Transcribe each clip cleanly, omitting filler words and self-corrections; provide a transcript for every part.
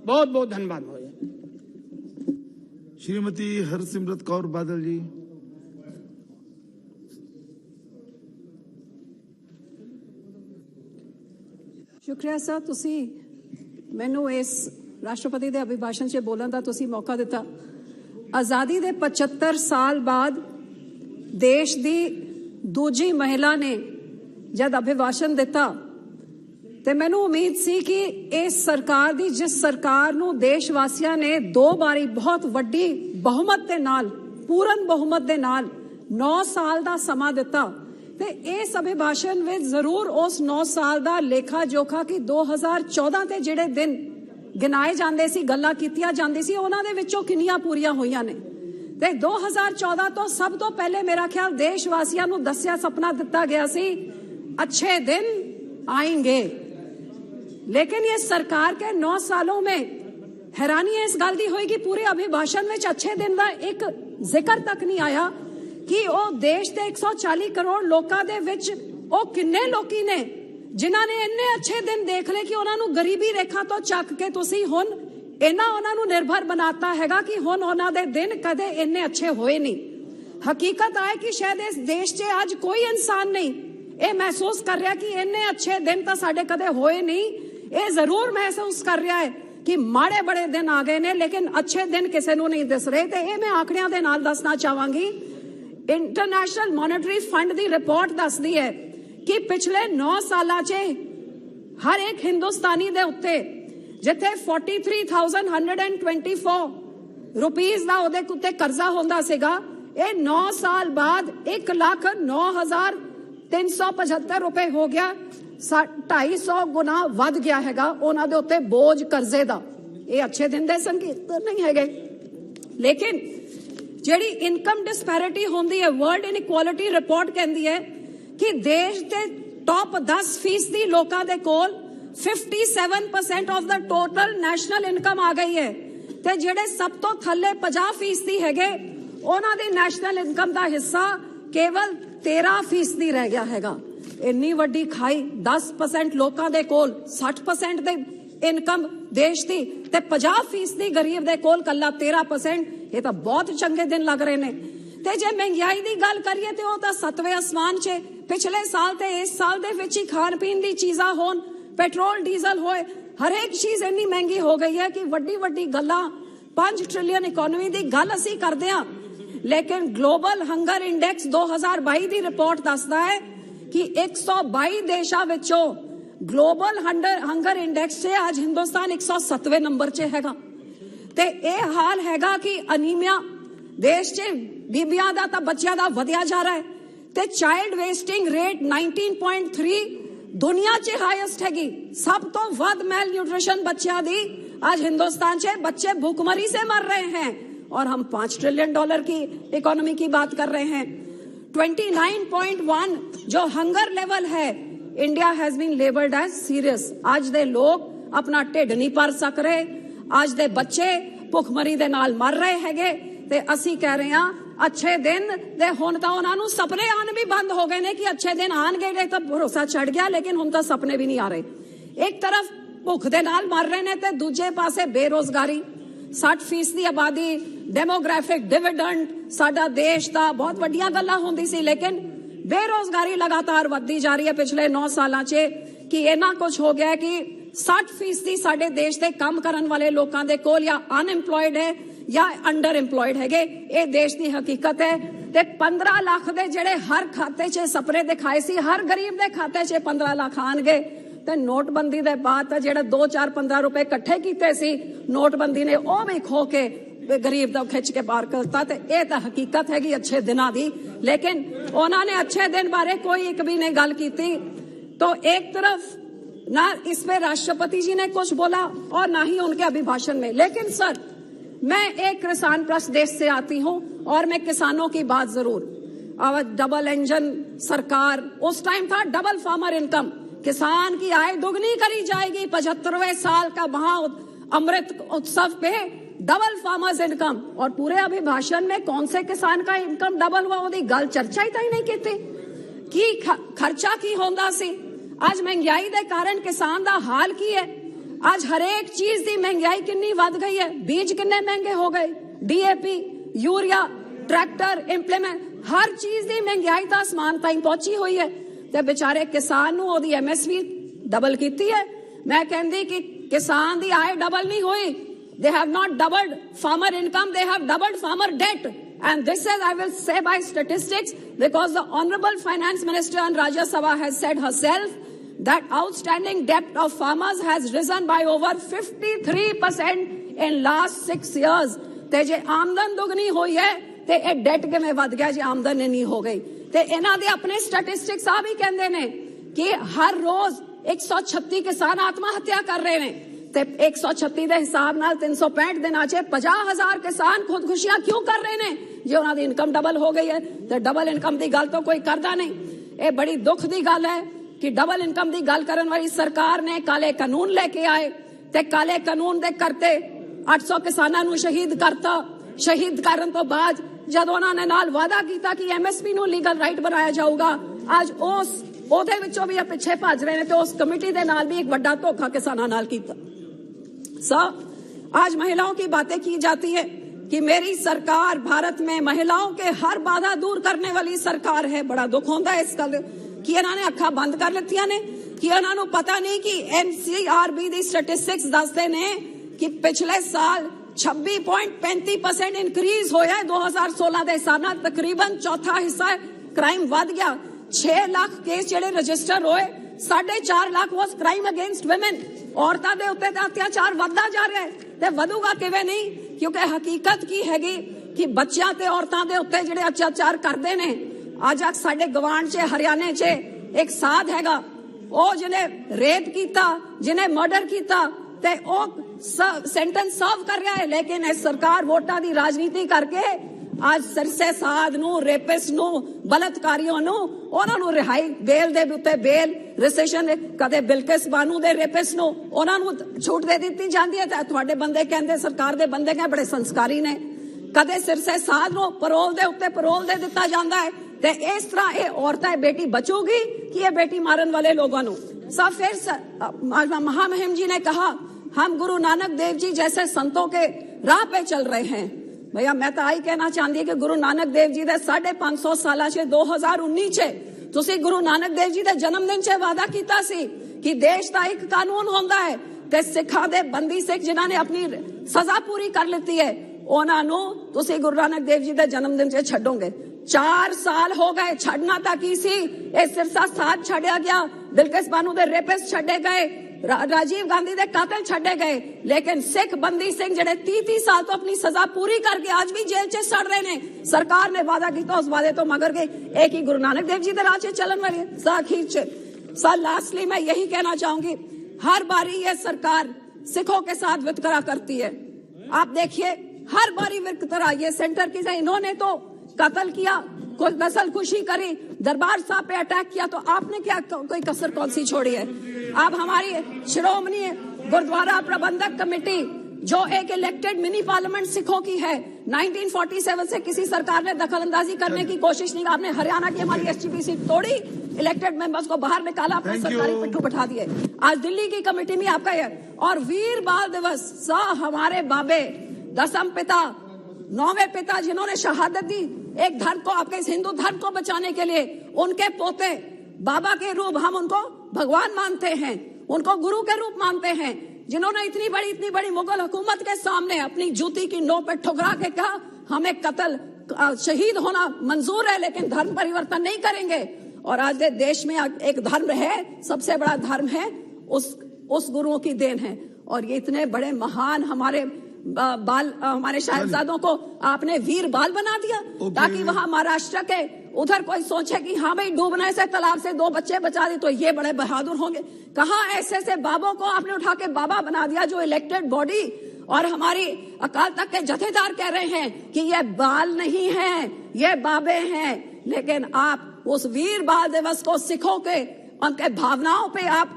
बहुत बहुत धन्यवाद हो। श्रीमती हरसिमरत कौर बादल जी। शुक्रिया सर, तुसी मैनू इस राष्ट्रपति के अभिभाषण च बोलने का तुसी मौका दिता। आज़ादी के 75 साल बाद देश की दूजी महिला ने जब अभिभाषण दिता तो मैनू उम्मीद सी कि इस सरकार दी, जिस सरकार नू देशवासियों ने 2 बारी बहुत वड्डी बहुमत के नाल, पूर्ण बहुमत के नाल 9 साल का समा दिता, ते इस अभिभाषण में जरूर उस 9 साल का लेखा जोखा कि 2014 ते जिहड़े दिन गिनाए जांदे सी, गल्लां कीतियां जांदी सी, उन्हां दे विचों किन्नियां पूरियां होईयां ने। ते 2014 तो सब तो पहले मेरा ख्याल देशवासियों नू दस्सिया सपना दिता गया सी, अच्छे दिन आएंगे। लेकिन ये सरकार के 9 सालों में हैरानी इस गल दी होई कि पूरे अभिभाषण में अच्छे दिन का एक जिक्र तक नहीं आया कि वो देश के 140 करोड़ लोगों दे विच वो किन्ने लोकी ने जिन्हां ने इन्ने अच्छे दिन देख ले कि उन्होंने गरीबी रेखा तो चक के तुसी हुण इन्ना उन्होंने निर्भर बनाता हैगा कि हुण उन्हां दे दिन कदे इन्ने अच्छे होए नहीं। हकीकत है कि शायद इस देश च आज कोई इंसान नहीं ये महसूस कर रहा कि इन्ने अच्छे दिन तो साडे कदे होए नहीं। ये जरूर महसूस कर रहा है कि माड़े बड़े दिन आ गए ने, लेकिन अच्छे दिन किसी को नहीं दिस रहे। तो ये मैं आंकड़ियां दे नाल दसना चाहांगी। इंटरनेशनल मॉनेटरी फंड की रिपोर्ट दसदी है कि पिछले 9 साल च हर एक हिंदुस्तानी दे उत्ते जिथे 43,124 रुपीज का उहदे उत्ते कर्जा होंदा सीगा, ये 9 साल बाद 1,09,375 रुपए हो गया, 250 गुना वध गया हैगा उन्हां दे उत्ते बोझ कर्जे दा। ये अच्छे दिन दे संकेत नहीं है। लेकिन जेड़ी इनकम डिस्पैरिटी होंदी है, वर्ल्ड इनइक्वालिटी रिपोर्ट कहती है कि देश के टॉप 10% लोगों के कोल 57% of the total national income आ गई है, ते जेड़े सब तो थल्ले 50% हैगे उन्हां दी नेशनल इनकम का हिस्सा केवल 13% रह गया हैगा। इन्नी वड्डी खाई 10% लोगों के कोल 60% दे इनकम देश की, ते 50% गरीब दे कोल कल्ला 13%। ये तो बहुत चंगे दिन लग रहे ने। ते जे महंगाई की गल करिए तो वह 7वें आसमान च, पिछले साल ते इस साल दे विच ही खान पीन की चीज़ां होन, पेट्रोल डीजल होए, हर एक चीज इन्नी महंगी हो गई है कि वड्डी वड्डी गल्लां 5 ट्रिलियन इकोनॉमी की गल असी करते हैं। लेकिन ग्लोबल हंगर इंडेक्स 2022 की रिपोर्ट दसदा है कि 122 देशों विचों ग्लोबल हंगर इंडेक्स से आज हिंदुस्तान 107वें नंबर च हैगा। ते यह हाल हैगा कि अनीमिया देश च बीबियां दा तां बच्चियां दा वधिया जा रहा है, ते चाइल्ड वेस्टिंग रेट 19.3 दुनिया च हाईएस्ट हैगी। सब तो वध मेल न्यूट्रिशन बच्चियां दी आज हिंदुस्तान च, बच्चे भूखमरी से मर रहे हैं और हम $5 ट्रिलियन की इकोनॉमी की बात कर रहे हैं। 29.1 जो हंगर लेवल है, India has been labelled as serious. आज दे लोग अपना ढिड नहीं भर सक रहे, आज दे बच्चे भुखमरी दे नाल मर रहे हैगे, ते असी कह रहे हैं अच्छे दिन दे हुण तां उन्हां नूं सपने आने भी बंद हो गए ने कि अच्छे दिन आणगे, तो भरोसा चढ़ गया, लेकिन हुण तां सपने भी नहीं आ रहे। एक तरफ भुख दे नाल मर रहे ने ते दूजे पासे बेरोजगारी, 60% आबादी, डेमोग्राफिक डिविडेंड, साडा देश दा बहुत वड्डियां गल्लां हुंदी सी, लेकिन बेरोजगारी लगातार वधदी जा रही है पिछले 9 सालां च कि इन्ना कुछ हो गया कि 60% साडे देश दे काम करन वाले लोकां दे कोल या अनएम्प्लॉयड है या अंडर एम्प्लॉयड हैगे। ये देश की हकीकत है। ते 15 लाख दे जेड़े हर खाते च सपने दिखाए सी, हर गरीब दे खाते च 15 लाख आणगे, ते नोटबंदी दे बाद जेड़ा 2, 4, 15 रुपए इकट्ठे कीते सी नोटबंदी ने, वो भी खो के गरीब दा खिंच के पार करता। ते ये तां हकीकत हैगी अच्छे दिनां दी, लेकिन उन्होंने अच्छे दिन बारे कोई एक भी नहीं गल कीती। तो एक तरफ ना इस पे राष्ट्रपति जी ने कुछ बोला और ना ही उनके अभिभाषण में। लेकिन सर, मैं एक किसान प्रदेश से आती हूं और मैं किसानों की बात जरूर, डबल इंजन सरकार, उस टाइम था डबल फार्मर इनकम, किसान की आय दुगनी करी जाएगी। 75वें साल का महा अमृत उत्सव पे डबल फार्मर्स इनकम, और पूरे अभिभाषण में कौन से किसान का इनकम डबल हुआ ओदी गल चर्चा ही नहीं की कि खर्चा की होंदा सी। आज महंगाई दे कारण किसान दा हाल की है। आज हर एक चीज की महंगाई कितनी बढ़ गई है, बीज कितने महंगे हो गए, डीएपी, यूरिया, ट्रैक्टर, इंप्लीमेंट, हर चीज की महंगाई तो आसमान ताईं पहुंची हुई है। ते बेचारे किसान नूं ओदी एमएसपी डबल कीती है। मैं कहंदी कि किसान दी आय डबल नहीं हुई, they have not doubled farmer income, they have doubled farmer debt. And this is, I will say, by statistics, because the Honorable Finance Minister in Rajya Sabha has said herself that outstanding debt of farmers has risen by over 53% in last 6 years. ते जे आमदन दुगनी हुई है ते ये date किवें वध गया जे आमदन नहीं हो गई। ते इन्हां दे अपने स्टैटिस्टिक्स आ भी कहंदे ने कि हर रोज 136 किसान आत्महत्या कर रहे हैं। ते 136 ਦੇ ਹਿਸਾਬ ਨਾਲ 365 ਦਿਨਾਂ 'ਚ 50,000 ਕਿਸਾਨ ਖੁਦਕੁਸ਼ੀਆਂ ਕਿਉਂ ਕਰ ਰਹੇ ਨੇ ਜੇ ਉਹਨਾਂ ਦੀ ਇਨਕਮ ਡਬਲ ਹੋ ਗਈ ਹੈ। ਤੇ ਡਬਲ ਇਨਕਮ ਦੀ ਗੱਲ ਤਾਂ ਕੋਈ ਕਰਦਾ ਨਹੀਂ। ਇਹ ਬੜੀ ਦੁੱਖ ਦੀ ਗੱਲ ਹੈ ਕਿ ਡਬਲ ਇਨਕਮ ਦੀ ਗੱਲ ਕਰਨ ਵਾਲੀ ਸਰਕਾਰ ਨੇ ਕਾਲੇ ਕਾਨੂੰਨ ਲੈ ਕੇ ਆਏ ਤੇ ਕਾਲੇ ਕਾਨੂੰਨ ਦੇ ਕਰਤੇ 800 ਕਿਸਾਨਾਂ ਨੂੰ ਸ਼ਹੀਦ ਕਰਤਾ। ਸ਼ਹੀਦ ਕਰਨ ਤੋਂ ਬਾਅਦ ਜਦੋਂ ਉਹਨਾਂ ਨੇ ਨਾਲ ਵਾਅਦਾ ਕੀਤਾ ਕਿ ਐਮਐਸਪੀ ਨੂੰ ਲੀਗਲ ਰਾਈਟ ਬਣਾਇਆ ਜਾਊਗਾ, ਅੱਜ ਉਹਦੇ ਵਿੱਚੋਂ ਵੀ ਪਿੱਛੇ ਭੱਜ ਰਹੇ ਨੇ ਤੇ ਉਸ ਕਮੇਟੀ ਦੇ ਨਾਲ ਵੀ ਇੱਕ ਵੱਡਾ ਧੋਖਾ ਕਿਸਾਨਾਂ ਨਾਲ ਕੀਤਾ। आज महिलाओं की बातें की जाती है कि मेरी सरकार भारत में महिलाओं के हर बाधा दूर करने वाली सरकार है। बड़ा दुख होता है इस गल कि इन्होंने अखा बंद कर लितियां ने कि इन्होंने पता नहीं कि एनसीआरबी दी स्टैटिस्टिक्स दसदे ने कि पिछले साल 26.35% इंक्रीज होया 2016 के हिसाब नाल, तकरीबन चौथा हिस्सा क्राइम वध गया। 6 लाख केस जेडे रजिस्टर होए, 4.5 lakh was crime against women. औरतां दे उत्ते अत्याचार वधदा जा रहा है ते वधूगा किवें नहीं, क्योंकि हकीकत की हैगी कि बच्चियां ते औरतां दे उत्ते जेडे अत्याचार करदे ने। अज साडे गवांढ च हरियाणे च एक साध हैगा, ओ जिन्हें रेप कीता, जिन्हें मर्डर कीता ते ओ सेंटेंस सर्व कर रहा है, लेकिन इस सरकार वोटां दी राजनीति करके आज सरसे साध नू, रेपिस्ट नू, बलात्कारियों नू उन्हां नू रिहाई बेल दे उत्ते बेल रिसेशन, कदे बिल्किस बानू दे रेपिस्ट नू उन्हां नू छूट दे दित्ती जांदी है ते तुहाडे बंदे कहंदे सरकार दे बंदे कह बड़े संस्कारी ने। कदे सिरसे साध नू परोल दे उत्ते परोल दे दित्ता जांदा है ते इस तरह ये औरतें बेटी बचूगी कि ये बेटी मारन वाले लोगों नू। सब फिर महामहिम जी ने कहा हम गुरु नानक देव जी जैसे संतों के राह पे चल रहे हैं। भैया मैं तो आई कहना चाहती कि गुरु नानक देव जी दे 550 साल 2019 च तुसी गुरु नानक देव जी दे जन्मदिन च वादा कीता सी कि देश का एक कानून होंदा है ते सिखा दे बंदी सिख जिन्हां ने अपनी सजा पूरी कर लेती है उन्हां नू तुसी गुरु नानक देव जी दे जन्मदिन च छड्डोगे। 4 साल हो गए, छड़ना तक ही सी, सिरसा साथ छड़िया गया, बिल्किस बानू दे रेपिस्ट छड़े गए, राजीव गांधी दे कातिल छड़े गए, लेकिन सिख बंदी सिंह जेडे 30 साल तो अपनी सजा पूरी करके आज भी जेल च सड़ रहे ने। सरकार ने वादा किया, उस वादे तो मगर गए। एक ही गुरु नानक देव जी दे राह च चलन वाले आखिर च। लास्टली मैं यही कहना चाहूंगी, हर बारी ये सरकार सिखों के साथ वितकरा करती है। आप देखिए हर बारी वितकरा, ये सेंटर की इन्होंने तो कत्ल किया, कोई नस्ल खुशी करी, दरबार साहब पे अटैक किया, तो आपने क्या कोई कसर कौन सी छोड़ी है? आप हमारी श्रोमणी गुरुद्वारा प्रबंधक कमेटी जो एक इलेक्टेड मिनी पार्लियामेंट सिखों की है, 1947 से किसी सरकार ने दखल अंदाजी करने की कोशिश नहीं। आपने हरियाणा की हमारी एसजीपीसी तोड़ी, इलेक्टेड मेंबर्स को बाहर निकाला, अपने सरकारी पिट्ठू बैठा दिए। आज दिल्ली की कमेटी में आपका है। और वीर बाल दिवस हमारे बाबे दसम पिता, 9वें पिता जिन्होंने शहादत दी एक धर्म को, आपके इस हिंदू धर्म को बचाने के लिए, उनके पोते बाबा के रूप हम उनको भगवान मानते हैं, उनको गुरु के रूप मानते हैं, जिन्होंने इतनी बड़ी मुगल हुकूमत के सामने अपनी जूती की नोक पे ठुकरा के कहा हमें कत्ल शहीद होना मंजूर है लेकिन धर्म परिवर्तन नहीं करेंगे। और आज देश में एक धर्म है, सबसे बड़ा धर्म है, उस गुरुओं की देन है। और ये इतने बड़े महान हमारे साहिबजादों को आपने वीर बाल बना दिया ताकि वहां महाराष्ट्र के उधर कोई सोचे कि हाँ भाई डूबने से तालाब से 2 बच्चे बचा दिए तो ये बड़े बहादुर होंगे। कहाँ ऐसे बाबों को आपने उठा के बाबा बना दिया जो इलेक्टेड बॉडी और हमारी अकाल तख्त के जथेदार कह रहे हैं कि ये बाल नहीं है, ये बाबे हैं। लेकिन आप उस वीर बाल दिवस को सिखों के उनके भावनाओं पे आप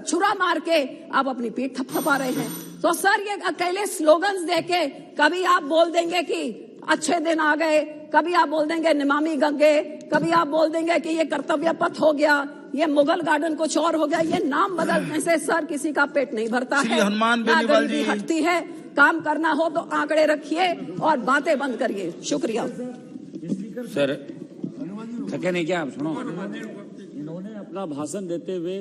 छुरा मार के आप अपनी पीठ थपथपा रहे हैं। तो सर ये अकेले स्लोगन्स देके कभी आप बोल देंगे कि अच्छे दिन आ गए, कभी आप बोल देंगे नमामि गंगे, कभी आप बोल देंगे कि ये कर्तव्य पथ हो गया, ये मुगल गार्डन कुछ और हो गया। ये नाम बदलने से सर किसी का पेट नहीं भरता श्री है, हनुमान ना बेनीवाल गरीबी जी। हटती है। काम करना हो तो आंकड़े रखिए और बातें बंद करिए। शुक्रिया। सर थके नहीं क्या आप? सुनो, इन्होंने अपना भाषण देते हुए